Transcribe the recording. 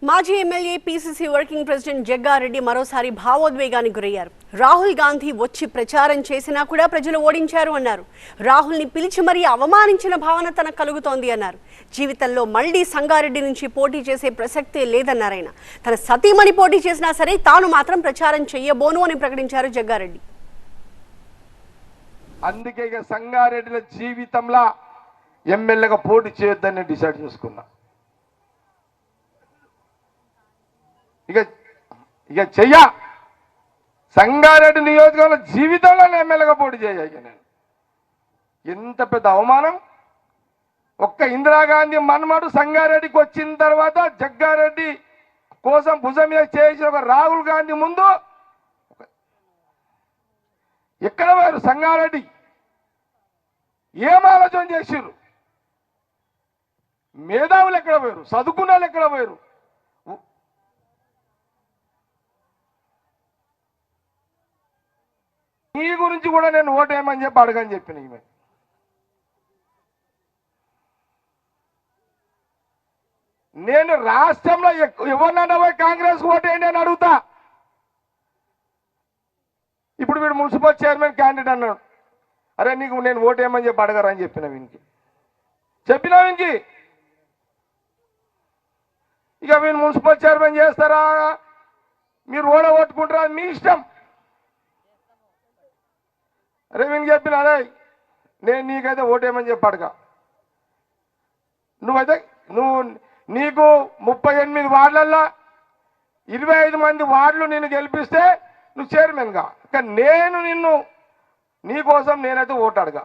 మాజీ MLA PCC working president Jaggareddy మరోసారి భావోద్వేగానికి గురయ్యారు. రాహుల్ గాంధీ వచ్చి ప్రచారం చేసినా కూడా ప్రజలు ఓడించారు అన్నారు. రాహుల్ని పిలిచి మరీ అవమానించిన భావన తనకు కలుగుతోంది అన్నారు. జీవితంలో మళ్లీ సంగారెడ్డి నుంచి పోటీ చేసే ప్రసక్తే లేదన్నారు ఆయన. తన సతీమణి పోటీ చేసినా సరే తాను మాత్రం ప్రచారం చెయ్యబోను అని ప్రకటించారు జగ్గారెడ్డి. అందుకే ఇక సంగారెడ్డిల జీవితంలో ఎమ్మెల్యేగా పోటీ చేయొద్దని డిసైడ్ చేసుకున్నా. ఇక చెయ్య సంగారెడ్డి నియోజకవర్గంలో జీవితంలో ఎమ్మెల్యేగా పోటీ చేయాలి. నేను ఎంత పెద్ద అవమానం. ఒక్క ఇందిరాగాంధీ మన్మడు సంగారెడ్డికి వచ్చిన తర్వాత జగ్గారెడ్డి కోసం భుజం మీద చేసిన ఒక రాహుల్ గాంధీ ముందు ఎక్కడ పోయారు? సంగారెడ్డి ఏం ఆలోచన చేసిర్రు? మేధావులు ఎక్కడ పోయారు? చదువుకున్న వాళ్ళు ఎక్కడ పోయారు? నీ గురించి కూడా నేను ఓటేయమని చెప్పి అడగని చెప్పిన. ఈమె నేను రాష్ట్రంలో ఎవరినన్నా పోయి కాంగ్రెస్ ఓటేయండి అని అడుగుతా. ఇప్పుడు వీడు మున్సిపల్ చైర్మన్ క్యాండిడేట్ అన్నాడు. అరే నీకు నేను ఓటేయమని చెప్పి అడగరని చెప్పిన వీనికి. ఇక వీళ్ళు మున్సిపల్ చైర్మన్ చేస్తారా, మీరు ఓడగొట్టుకుంటారా, మీ ఇష్టం. అరే వీనికి చెప్పిన, అరే నేను నీకైతే ఓటేయమని చెప్పి అడగా. నీకు 38 వార్డులల్లో 25 మంది వార్డులు నిన్ను గెలిపిస్తే నువ్వు చైర్మన్గా, కానీ నేను నీకోసం నేనైతే ఓటు అడగా.